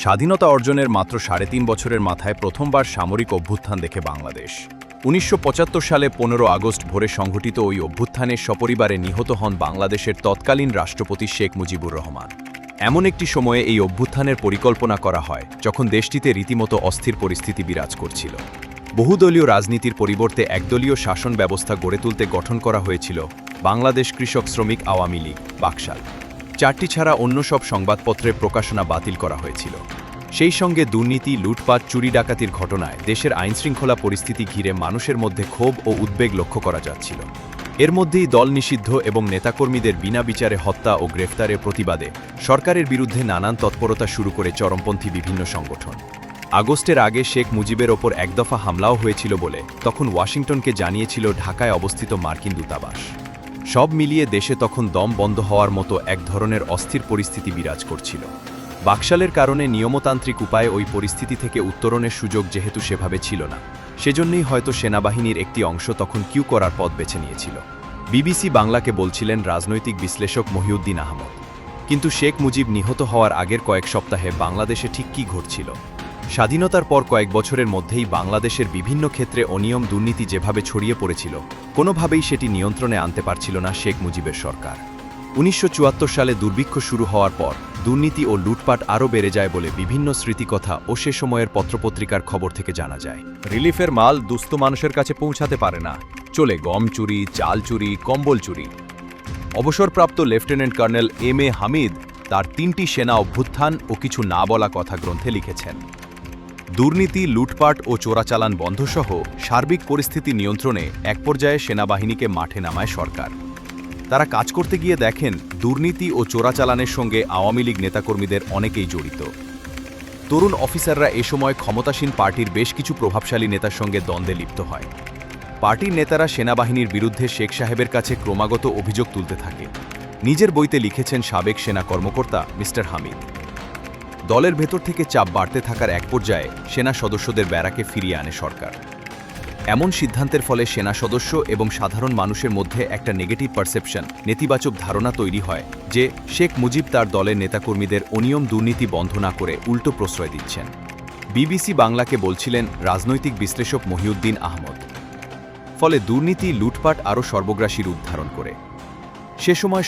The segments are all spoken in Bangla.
স্বাধীনতা অর্জনের মাত্র ৩.৫ বছরের মাথায় প্রথমবার সামরিক অভ্যুত্থান দেখে বাংলাদেশ। ১৯৭৫ সালে ১৫ আগস্ট ভোরে সংঘটিত ওই অভ্যুত্থানে সপরিবারে নিহত হন বাংলাদেশের তৎকালীন রাষ্ট্রপতি শেখ মুজিবুর রহমান। এমন একটি সময়ে এই অভ্যুত্থানের পরিকল্পনা করা হয় যখন দেশটিতে রীতিমতো অস্থির পরিস্থিতি বিরাজ করছিল। বহুদলীয় রাজনীতির পরিবর্তে একদলীয় শাসন ব্যবস্থা গড়ে তুলতে গঠন করা হয়েছিল বাংলাদেশ কৃষক শ্রমিক আওয়ামী লীগ বাকশাল। ৪টি ছাড়া অন্য সব সংবাদপত্রের প্রকাশনা বাতিল করা হয়েছিল। সেই সঙ্গে দুর্নীতি, লুটপাট, চুরি ডাকাতির ঘটনায় দেশের আইনশৃঙ্খলা পরিস্থিতি ঘিরে মানুষের মধ্যে ক্ষোভ ও উদ্বেগ লক্ষ্য করা যাচ্ছিল। এর মধ্যেই দল নিষিদ্ধ এবং নেতাকর্মীদের বিনা বিচারে হত্যা ও গ্রেফতারের প্রতিবাদে সরকারের বিরুদ্ধে নানান তৎপরতা শুরু করে চরমপন্থী বিভিন্ন সংগঠন। আগস্টের আগে শেখ মুজিবের ওপর একদফা হামলাও হয়েছিল বলে তখন ওয়াশিংটনকে জানিয়েছিল ঢাকায় অবস্থিত মার্কিন দূতাবাস। সব মিলিয়ে দেশে তখন দম বন্ধ হওয়ার মতো এক ধরনের অস্থির পরিস্থিতি বিরাজ করছিল। বাকশালের কারণে নিয়মতান্ত্রিক উপায়ে ওই পরিস্থিতি থেকে উত্তরণের সুযোগ যেহেতু সেভাবে ছিল না, সেজন্যই হয়তো সেনাবাহিনীর একটি অংশ তখন কিউ করার পথ বেছে নিয়েছিল। বিবিসি বাংলাকে বলছিলেন রাজনৈতিক বিশ্লেষক মহিউদ্দিন আহমদ। কিন্তু শেখ মুজিব নিহত হওয়ার আগের কয়েক সপ্তাহে বাংলাদেশে ঠিক কী ঘটছিল? স্বাধীনতার পর কয়েক বছরের মধ্যেই বাংলাদেশের বিভিন্ন ক্ষেত্রে অনিয়ম, দুর্নীতি যেভাবে ছড়িয়ে পড়েছিল, কোনোভাবেই সেটি নিয়ন্ত্রণে আনতে পারছিল না শেখ মুজিবের সরকার। ১৯৭৪ সালে দুর্ভিক্ষ শুরু হওয়ার পর দুর্নীতি ও লুটপাট আরও বেড়ে যায় বলে বিভিন্ন স্মৃতিকথা ও সে সময়ের পত্রপত্রিকার খবর থেকে জানা যায়। রিলিফের মাল দুস্থ মানুষের কাছে পৌঁছাতে পারে না, চলে গম চুরি, চাল চুরি, কম্বল চুরি। অবসরপ্রাপ্ত লেফটেন্যান্ট কর্নেল এম.এ. হামিদ তার ৩টি সেনা অভ্যুত্থান ও কিছু না বলা কথা গ্রন্থে লিখেছেন। দুর্নীতি, লুটপাট ও চোরাচালান বন্ধসহ সার্বিক পরিস্থিতি নিয়ন্ত্রণে এক পর্যায়ে সেনাবাহিনীকে মাঠে নামায় সরকার। তারা কাজ করতে গিয়ে দেখেন দুর্নীতি ও চোরাচালানের সঙ্গে আওয়ামী লীগ নেতাকর্মীদের অনেকেই জড়িত। তরুণ অফিসাররা এ সময় ক্ষমতাসীন পার্টির বেশ কিছু প্রভাবশালী নেতার সঙ্গে দ্বন্দ্বে লিপ্ত হয়। পার্টির নেতারা সেনাবাহিনীর বিরুদ্ধে শেখ সাহেবের কাছে ক্রমাগত অভিযোগ তুলতে থাকে। নিজের বইতে লিখেছেন সাবেক সেনা কর্মকর্তা মিস্টার হামিদ। দলের ভেতর থেকে চাপ বাড়তে থাকার এক পর্যায়ে সেনা সদস্যদের ব্যারাকে ফিরিয়ে আনে সরকার। এমন সিদ্ধান্তের ফলে সেনা সদস্য এবং সাধারণ মানুষের মধ্যে একটা নেগেটিভ পারসেপশন, নেতিবাচক ধারণা তৈরি হয় যে শেখ মুজিব তার দলের নেতাকর্মীদের অনিয়ম, দুর্নীতি বন্ধ না করে উল্টো প্রশ্রয় দিচ্ছেন। বিবিসি বাংলাকে বলছিলেন রাজনৈতিক বিশ্লেষক মহিউদ্দিন আহমদ। ফলে দুর্নীতি, লুটপাট আরও সর্বগ্রাসী রূপ ধারণ করে। সে সময়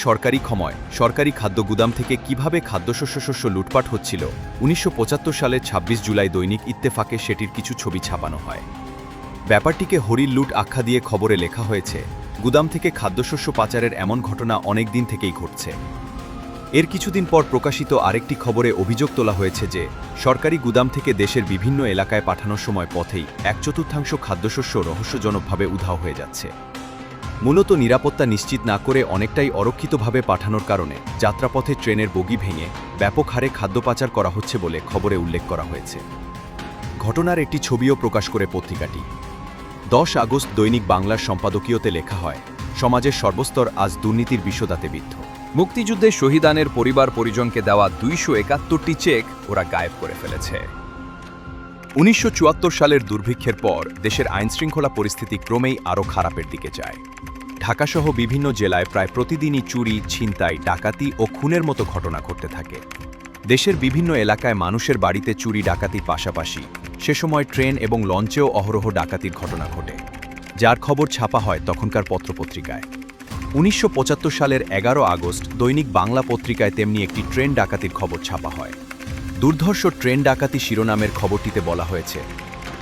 সরকারি খাদ্য গুদাম থেকে কিভাবে খাদ্যশস্য লুটপাট হচ্ছিল, ১৯৭৫ সালের ২৬ জুলাই দৈনিক ইত্তেফাকে সেটির কিছু ছবি ছাপানো হয়। ব্যাপারটিকে হরির লুট আখ্যা দিয়ে খবরে লেখা হয়েছে, গুদাম থেকে খাদ্যশস্য পাচারের এমন ঘটনা অনেক দিন থেকেই ঘটছে। এর কিছুদিন পর প্রকাশিত আরেকটি খবরে অভিযোগ তোলা হয়েছে যে সরকারি গুদাম থেকে দেশের বিভিন্ন এলাকায় পাঠানোর সময় পথেই ১/৪ খাদ্যশস্য রহস্যজনকভাবে উধাও হয়ে যাচ্ছে। মূলত নিরাপত্তা নিশ্চিত না করে অনেকটাই অরক্ষিতভাবে পাঠানোর কারণে যাত্রাপথে ট্রেনের বগি ভেঙে ব্যাপক হারে খাদ্য পাচার করা হচ্ছে বলে খবরে উল্লেখ করা হয়েছে। ঘটনার একটি ছবিও প্রকাশ করে পত্রিকাটি। ১০ আগস্ট দৈনিক বাংলার সম্পাদকীয়তে লেখা হয়, সমাজের সর্বস্তর আজ দুর্নীতির বিষদাতে বিদ্ধ। মুক্তিযুদ্ধে শহীদানের পরিবার পরিজনকে দেওয়া ২৭১টি চেক ওরা গায়েব করে ফেলেছে। ১৯৭৪ সালের দুর্ভিক্ষের পর দেশের আইনশৃঙ্খলা পরিস্থিতি ক্রমেই আরও খারাপের দিকে যায়। ঢাকাসহ বিভিন্ন জেলায় প্রায় প্রতিদিনই চুরি, ছিনতাই, ডাকাতি ও খুনের মতো ঘটনা ঘটতে থাকে। দেশের বিভিন্ন এলাকায় মানুষের বাড়িতে চুরি ডাকাতির পাশাপাশি সে সময় ট্রেন এবং লঞ্চেও অহরহ ডাকাতির ঘটনা ঘটে, যার খবর ছাপা হয় তখনকার পত্রপত্রিকায়। ১৯৭৫ সালের ১১ আগস্ট দৈনিক বাংলা পত্রিকায় তেমনি একটি ট্রেন ডাকাতির খবর ছাপা হয়। দুর্ধর্ষ ট্রেন ডাকাতি শিরোনামের খবরটিতে বলা হয়েছে,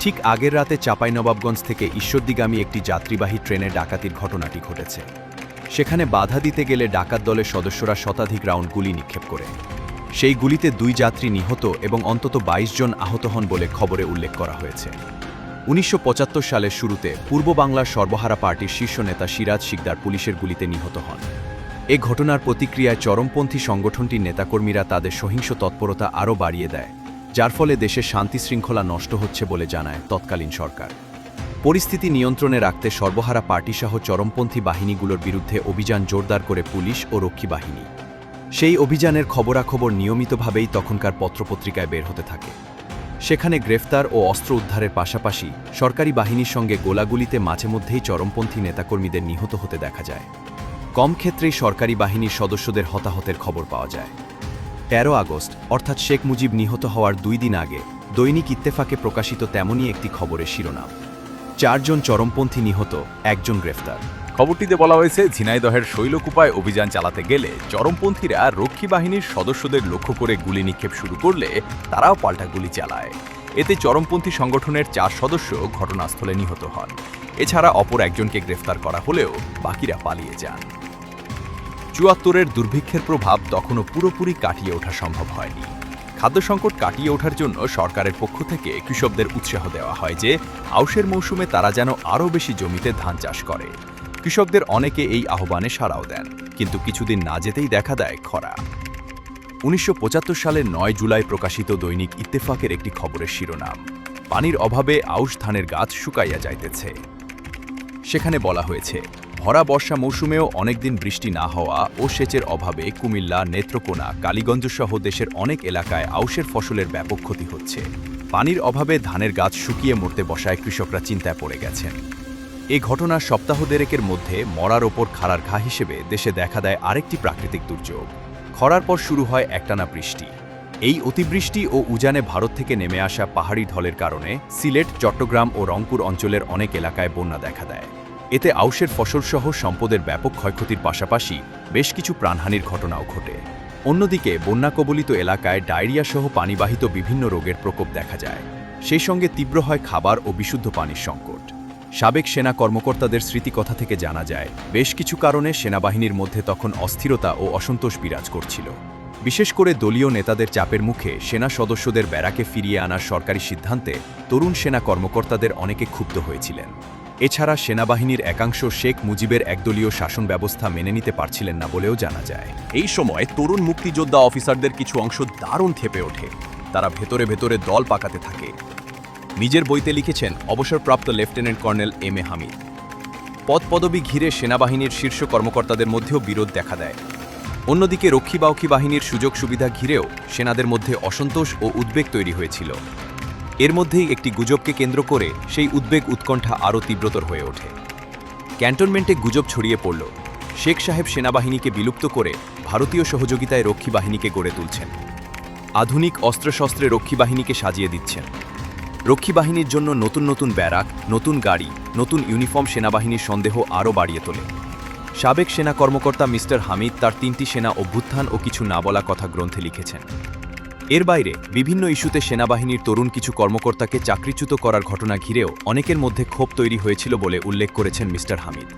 ঠিক আগের রাতে চাঁপাইনবাবগঞ্জ থেকে ঈশ্বরদীগামী একটি যাত্রীবাহী ট্রেনে ডাকাতির ঘটনাটি ঘটেছে। সেখানে বাধা দিতে গেলে ডাকাত দলের সদস্যরা শতাধিক রাউন্ড গুলি নিক্ষেপ করে। সেই গুলিতে ২ যাত্রী নিহত এবং অন্তত ২২ জন আহত হন বলে খবরে উল্লেখ করা হয়েছে। ১৯৭৫ সালের শুরুতে পূর্ব বাংলার সর্বহারা পার্টির শীর্ষ নেতা সিরাজ শিকদার পুলিশের গুলিতে নিহত হন। এ ঘটনার প্রতিক্রিয়ায় চরমপন্থী সংগঠনটির নেতাকর্মীরা তাদের সহিংস তৎপরতা আরও বাড়িয়ে দেয়, যার ফলে দেশের শান্তি শৃঙ্খলা নষ্ট হচ্ছে বলে জানায় তৎকালীন সরকার। পরিস্থিতি নিয়ন্ত্রণে রাখতে সর্বহারা পার্টিসহ চরমপন্থী বাহিনীগুলোর বিরুদ্ধে অভিযান জোরদার করে পুলিশ ও রক্ষী বাহিনী। সেই অভিযানের খবরাখবর নিয়মিতভাবেই তখনকার পত্রপত্রিকায় বের হতে থাকে। সেখানে গ্রেফতার ও অস্ত্র উদ্ধারের পাশাপাশি সরকারি বাহিনীর সঙ্গে গোলাগুলিতে মাঝে মধ্যেই চরমপন্থী নেতাকর্মীদের নিহত হতে দেখা যায়। কম ক্ষেত্রেই সরকারি বাহিনীর সদস্যদের হতাহতের খবর পাওয়া যায়। 13 আগস্ট অর্থাৎ শেখ মুজিব নিহত হওয়ার 2 দিন আগে দৈনিক ইত্তেফাকে প্রকাশিত তেমনই একটি খবরের শিরোনাম। 4 জন চরমপন্থী নিহত, 1 জন গ্রেফতার। খবরটিতে বলা হয়েছে, ঝিনাইদহের শৈলকুপায় অভিযান চালাতে গেলে চরমপন্থীরা রক্ষী বাহিনীর সদস্যদের লক্ষ্য করে গুলি নিক্ষেপ শুরু করলে তারাও পাল্টা গুলি চালায়। এতে চরমপন্থী সংগঠনের 4 সদস্য ঘটনাস্থলে নিহত হন। এছাড়া অপর একজনকে গ্রেফতার করা হলেও বাকিরা পালিয়ে যান। 74-এর দুর্ভিক্ষের প্রভাব তখনও পুরোপুরি কাটিয়ে ওঠা সম্ভব হয়নি। খাদ্য সংকট কাটিয়ে ওঠার জন্য সরকারের পক্ষ থেকে কৃষকদের উৎসাহ দেওয়া হয় যে আউশের মৌসুমে তারা যেন আরও বেশি জমিতে ধান চাষ করে। কৃষকদের অনেকে এই আহ্বানে সাড়াও দেন, কিন্তু কিছুদিন না যেতেই দেখা দেয় খরা। 1975 সালের 9 জুলাই প্রকাশিত দৈনিক ইত্তেফাকের একটি খবরের শিরোনাম, পানির অভাবে আউশ ধানের গাছ শুকাইয়া যাইতেছে। সেখানে বলা হয়েছে, ভরা বর্ষা মৌসুমেও অনেকদিন বৃষ্টি না হওয়া ও সেচের অভাবে কুমিল্লা, নেত্রকোনা, কালীগঞ্জ সহ দেশের অনেক এলাকায় আউশের ফসলের ব্যাপক ক্ষতি হচ্ছে। পানির অভাবে ধানের গাছ শুকিয়ে মরতে বসায় কৃষকরা চিন্তায় পড়ে গেছেন। এই ঘটনা সপ্তাহ দেড়েকের মধ্যে মরার ওপর খাড়ার ঘা হিসেবে দেশে দেখা দেয় আরেকটি প্রাকৃতিক দুর্যোগ। খরার পর শুরু হয় একটানা বৃষ্টি। এই অতিবৃষ্টি ও উজানে ভারত থেকে নেমে আসা পাহাড়ি ঢলের কারণে সিলেট, চট্টগ্রাম ও রংপুর অঞ্চলের অনেক এলাকায় বন্যা দেখা দেয়। এতে আউশের ফসলসহ সম্পদের ব্যাপক ক্ষয়ক্ষতির পাশাপাশি বেশ কিছু প্রাণহানির ঘটনাও ঘটে। অন্যদিকে বন্যা কবলিত এলাকায় ডায়রিয়া সহ পানিবাহিত বিভিন্ন রোগের প্রকোপ দেখা যায়। সেই সঙ্গে তীব্র হয় খাবার ও বিশুদ্ধ পানির সংকট। সাবেক সেনা কর্মকর্তাদের স্মৃতিকথা থেকে জানা যায়, বেশ কিছু কারণে সেনাবাহিনীর মধ্যে তখন অস্থিরতা ও অসন্তোষ বিরাজ করছিল। বিশেষ করে দলীয় নেতাদের চাপের মুখে সেনা সদস্যদের ব্যারাকে ফিরিয়ে আনার সরকারি সিদ্ধান্তে তরুণ সেনা কর্মকর্তাদের অনেকে ক্ষুব্ধ হয়েছিলেন। এছাড়া সেনাবাহিনীর একাংশ শেখ মুজিবের একদলীয় শাসন ব্যবস্থা মেনে নিতে পারছিলেন না বলেও জানা যায়। এই সময় তরুণ মুক্তিযোদ্ধা অফিসারদের কিছু অংশ দারুণ ক্ষেপে ওঠে। তারা ভেতরে ভেতরে দল পাকাতে থাকে। নিজের বইতে লিখেছেন অবসরপ্রাপ্ত lieutenant colonel M A Hamid. পদপদবি ঘিরে সেনাবাহিনীর শীর্ষ কর্মকর্তাদের মধ্যেও বিরোধ দেখা দেয়। অন্যদিকে রক্ষীবাহী বাহিনীর সুযোগ সুবিধা ঘিরেও সেনাদের মধ্যে অসন্তোষ ও উদ্বেগ তৈরি হয়েছিল। এর মধ্যেই একটি গুজবকে কেন্দ্র করে সেই উদ্বেগ উৎকণ্ঠা আরও তীব্রতর হয়ে ওঠে। ক্যান্টনমেন্টে গুজব ছড়িয়ে পড়ল, শেখ সাহেব সেনাবাহিনীকে বিলুপ্ত করে ভারতীয় সহযোগিতায় রক্ষী বাহিনীকে গড়ে তুলছেন। আধুনিক অস্ত্রশস্ত্রে রক্ষী বাহিনীকে সাজিয়ে দিচ্ছেন। রক্ষী বাহিনীর জন্য নতুন নতুন ব্যারাক, নতুন গাড়ি, নতুন ইউনিফর্ম সেনাবাহিনীর সন্দেহ আরও বাড়িয়ে তোলে। সাবেক সেনা কর্মকর্তা মিস্টার হামিদ তার 3টি সেনা অভ্যুত্থান ও কিছু না বলা কথা গ্রন্থে লিখেছেন। এর বাইরে বিভিন্ন ইস্যুতে সেনাবাহিনীর তরুণ কিছু কর্মকর্তাকে চাকরিচ্যুত করার ঘটনা ঘিরেও অনেকের মধ্যে ক্ষোভ তৈরি হয়েছিল বলে উল্লেখ করেছেন মিস্টার হামিদ।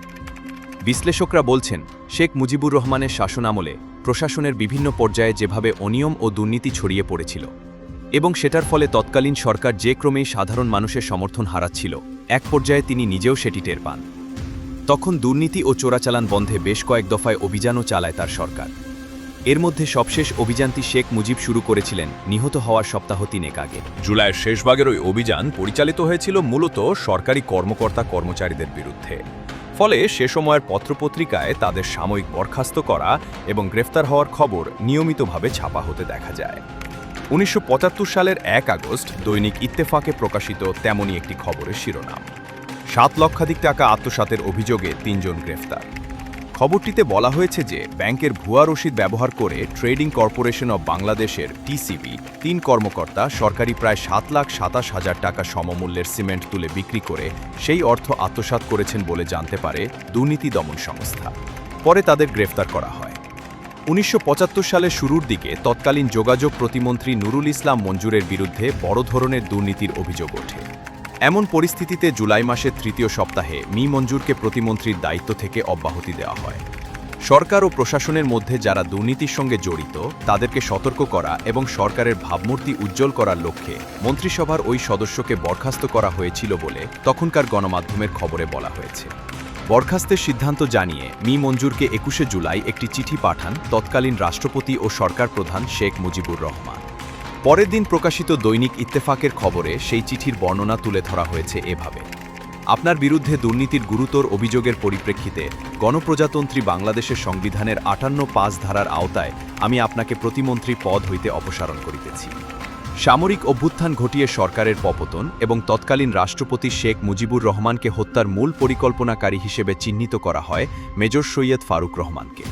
বিশ্লেষকরা বলছেন, শেখ মুজিবুর রহমানের শাসনামলে প্রশাসনের বিভিন্ন পর্যায়ে যেভাবে অনিয়ম ও দুর্নীতি ছড়িয়ে পড়েছিল এবং সেটার ফলে তৎকালীন সরকার যে ক্রমেই সাধারণ মানুষের সমর্থন হারাচ্ছিল, এক পর্যায়ে তিনি নিজেও সেটি টের পান। তখন দুর্নীতি ও চোরাচালান বন্ধে বেশ কয়েক দফায় অভিযানও চালায় তার সরকার। এর মধ্যে সবশেষ অভিযানটি শেখ মুজিব শুরু করেছিলেন নিহত হওয়ার সপ্তাহ 3 আগে। জুলাইয়ের শেষ ভাগের ওই অভিযান পরিচালিত হয়েছিল মূলত সরকারি কর্মকর্তা কর্মচারীদের বিরুদ্ধে। ফলে সে সময়ের পত্রপত্রিকায় তাদের সাময়িক বরখাস্ত করা এবং গ্রেফতার হওয়ার খবর নিয়মিতভাবে ছাপা হতে দেখা যায়। 1975 সালের 1 আগস্ট দৈনিক ইত্তেফাকে প্রকাশিত তেমনই একটি খবরের শিরোনাম, 7 লক্ষাধিক টাকা আত্মসাতের অভিযোগে 3 জন গ্রেফতার। খবরটিতে বলা হয়েছে যে ব্যাংকের ভুয়া রসিদ ব্যবহার করে ট্রেডিং কর্পোরেশন অব বাংলাদেশের টিসিবি 3 কর্মকর্তা সরকারি প্রায় 7,27,000 টাকা সমমূল্যের সিমেন্ট তুলে বিক্রি করে সেই অর্থ আত্মসাৎ করেছেন বলে জানতে পারে দুর্নীতি দমন সংস্থা। পরে তাদের গ্রেফতার করা হয়। 1975 সালের শুরুর দিকে তৎকালীন যোগাযোগ প্রতিমন্ত্রী নুরুল ইসলাম মঞ্জুরের বিরুদ্ধে বড় ধরনের দুর্নীতির অভিযোগ ওঠে। এমন পরিস্থিতিতে জুলাই মাসের 3য় সপ্তাহে মি মঞ্জুরকে প্রতিমন্ত্রীর দায়িত্ব থেকে অব্যাহতি দেওয়া হয়। সরকার ও প্রশাসনের মধ্যে যারা দুর্নীতির সঙ্গে জড়িত তাদেরকে সতর্ক করা এবং সরকারের ভাবমূর্তি উজ্জ্বল করার লক্ষ্যে মন্ত্রিসভার ওই সদস্যকে বরখাস্ত করা হয়েছিল বলে তখনকার গণমাধ্যমের খবরে বলা হয়েছে। বরখাস্তের সিদ্ধান্ত জানিয়ে মি মঞ্জুরকে 21 জুলাই একটি চিঠি পাঠান তৎকালীন রাষ্ট্রপতি ও সরকার প্রধান শেখ মুজিবুর রহমান। পরের দিন প্রকাশিত দৈনিক ইত্তেফাকের খবরে সেই চিঠির বর্ণনা তুলে ধরা হয়েছে এভাবে, আপনার বিরুদ্ধে দুর্নীতির গুরুতর অভিযোগের পরিপ্রেক্ষিতে গণপ্রজাতন্ত্রী বাংলাদেশের সংবিধানের 58(5) ধারার আওতায় আমি আপনাকে প্রতিমন্ত্রী পদ হইতে অপসারণ করিতেছি। সামরিক অভ্যুত্থান ঘটিয়ে সরকারের পতন এবং তৎকালীন রাষ্ট্রপতি শেখ মুজিবুর রহমানকে হত্যার মূল পরিকল্পনাকারী হিসেবে চিহ্নিত করা হয় মেজর সৈয়দ ফারুক রহমানকে।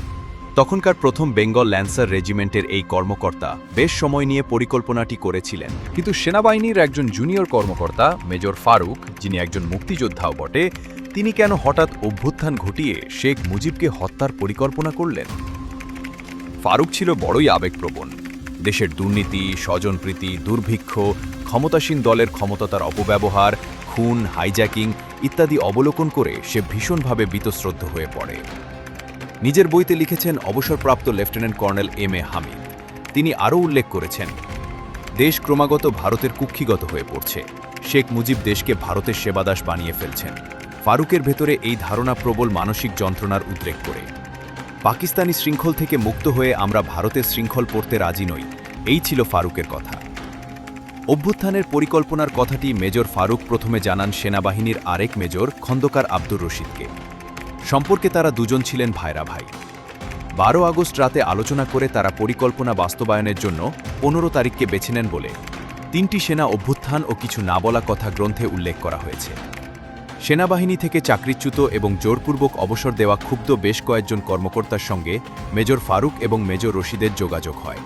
তখনকার প্রথম বেঙ্গল ল্যান্সার রেজিমেন্টের এই কর্মকর্তা বেশ সময় নিয়ে পরিকল্পনাটি করেছিলেন, কিন্তু সেনাবাহিনীর একজন জুনিয়র কর্মকর্তা মেজর ফারুক, যিনি একজন মুক্তিযোদ্ধাও বটে, তিনি কেন হঠাৎ অভ্যুত্থান ঘটিয়ে শেখ মুজিবকে হত্যার পরিকল্পনা করলেন? ফারুক ছিল বড়ই আবেগপ্রবণ। দেশের দুর্নীতি, স্বজনপ্রীতি, দুর্ভিক্ষ, ক্ষমতাসীন দলের ক্ষমতার অপব্যবহার, খুন, হাইজ্যাকিং ইত্যাদি অবলোকন করে সে ভীষণভাবে বীতশ্রদ্ধ হয়ে পড়ে। নিজের বইতে লিখেছেন অবসরপ্রাপ্ত লেফটেন্যান্ট কর্নেল এম.এ. হামিদ। তিনি আরও উল্লেখ করেছেন, দেশ ক্রমাগত ভারতের কুক্ষিগত হয়ে পড়ছে। শেখ মুজিব দেশকে ভারতের সেবাদাস বানিয়ে ফেলছেন। ফারুকের ভেতরে এই ধারণা প্রবল মানসিক যন্ত্রণার উদ্রেক করে। পাকিস্তানি শৃঙ্খল থেকে মুক্ত হয়ে আমরা ভারতের শৃঙ্খল পড়তে রাজি নই, এই ছিল ফারুকের কথা। অভ্যুত্থানের পরিকল্পনার কথাটি মেজর ফারুক প্রথমে জানান সেনাবাহিনীর আরেক মেজর খন্দকার আব্দুর রশিদকে। সম্পর্কে তারা দুজন ছিলেন ভাইরা ভাই। 12 আগস্ট রাতে আলোচনা করে তারা পরিকল্পনা বাস্তবায়নের জন্য 15 তারিখকে বেছে নেন বলে 3টি সেনা অভ্যুত্থান ও কিছু না বলা কথা গ্রন্থে উল্লেখ করা হয়েছে। সেনাবাহিনী থেকে চাকরিচ্যুত এবং জোরপূর্বক অবসর দেওয়া ক্ষুব্ধ বেশ কয়েকজন কর্মকর্তার সঙ্গে মেজর ফারুক এবং মেজর রশিদের যোগাযোগ হয়।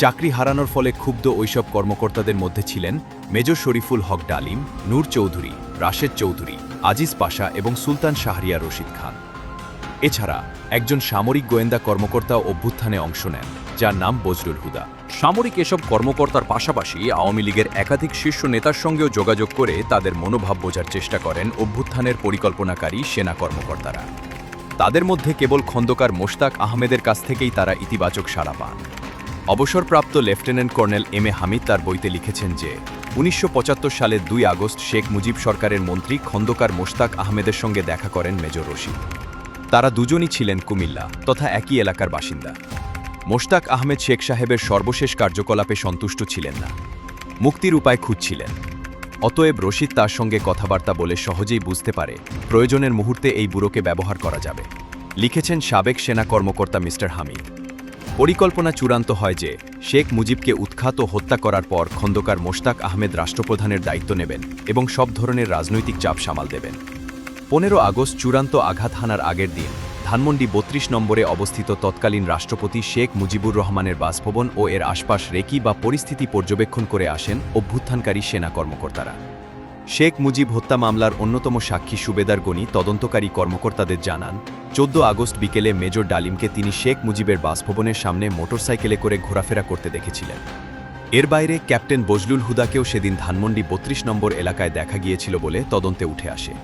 চাকরি হারানোর ফলে ক্ষুব্ধ ওইসব কর্মকর্তাদের মধ্যে ছিলেন মেজর শরীফুল হক ডালিম, নূর চৌধুরী, রাশেদ চৌধুরী, আজিজ পাশা এবং সুলতান শাহরিয়ার রশিদ খান। এছাড়া একজন সামরিক গোয়েন্দা কর্মকর্তা অভ্যুত্থানে অংশ নেন, যার নাম বজলুল হুদা। সামরিক এসব কর্মকর্তার পাশাপাশি আওয়ামী লীগের একাধিক শীর্ষ নেতার সঙ্গেও যোগাযোগ করে তাদের মনোভাব বোঝার চেষ্টা করেন অভ্যুত্থানের পরিকল্পনাকারী সেনা কর্মকর্তারা। তাদের মধ্যে কেবল খন্দকার মোশতাক আহমেদের কাছ থেকেই তারা ইতিবাচক সাড়া পান। অবসরপ্রাপ্ত লেফটেন্যান্ট কর্নেল এম.এ. হামিদ তার বইতে লিখেছেন যে 1975 সালের 2 আগস্ট শেখ মুজিব সরকারের মন্ত্রী খন্দকার মোশতাক আহমেদের সঙ্গে দেখা করেন মেজর রশিদ। তারা দুজনই ছিলেন কুমিল্লা তথা একই এলাকার বাসিন্দা। মোশতাক আহমেদ শেখ সাহেবের সর্বশেষ কার্যকলাপে সন্তুষ্ট ছিলেন না, মুক্তির উপায় খুঁজছিলেন। অতএব রশিদ তার সঙ্গে কথাবার্তা বলে সহজেই বুঝতে পারে প্রয়োজনের মুহূর্তে এই বুড়োকে ব্যবহার করা যাবে। লিখেছেন সাবেক সেনা কর্মকর্তা মিস্টার হামিদ। পরিকল্পনা চূড়ান্ত হয় যে শেখ মুজিবকে উৎখাত ও হত্যা করার পর খন্দকার মোশতাক আহমেদ রাষ্ট্রপ্রধানের দায়িত্ব নেবেন এবং সব ধরনের রাজনৈতিক চাপ সামাল দেবেন। 15 আগস্ট চূড়ান্ত আঘাত হানার আগের দিন ধানমন্ডি 32 নম্বরে অবস্থিত তৎকালীন রাষ্ট্রপতি শেখ মুজিবুর রহমানের বাসভবন ও এর আশপাশ রেকি বা পরিস্থিতি পর্যবেক্ষণ করে আসেন অভ্যুত্থানকারী সেনা কর্মকর্তারা। শেখ মুজিব হত্যা মামলার অন্যতম সাক্ষী সুবেদার গনি তদন্তকারী কর্মকর্তাদের জানান 14 আগস্ট বিকেলে মেজর ডালিমকে তিনি শেখ মুজিবের বাসভবনের সামনে মোটরসাইকেলে করে ঘোরাফেরা করতে দেখেছিলেন। এর বাইরে ক্যাপ্টেন বজলুল হুদাকেও সেদিন ধানমন্ডি 32 নম্বর এলাকায় দেখা গিয়েছিল বলে তদন্তে উঠে আসে।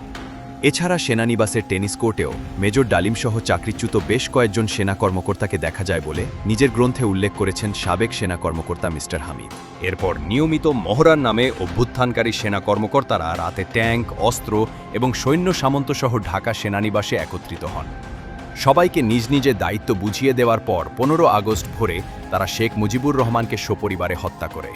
এছাড়া সেনানিবাসের টেনিস কোর্টেও মেজর ডালিমসহ চাকরিচ্যুত বেশ কয়েকজন সেনা কর্মকর্তাকে দেখা যায় বলে নিজের গ্রন্থে উল্লেখ করেছেন সাবেক সেনা কর্মকর্তা মিস্টার হামিদ। এরপর নিয়মিত মহড়ার নামে অভ্যুত্থানকারী সেনা কর্মকর্তারা রাতে ট্যাঙ্ক, অস্ত্র এবং সৈন্য সামন্তসহ ঢাকা সেনানিবাসে একত্রিত হন। সবাইকে নিজ নিজে দায়িত্ব বুঝিয়ে দেওয়ার পর 15 আগস্ট ভোরে তারা শেখ মুজিবুর রহমানকে সপরিবারে হত্যা করে।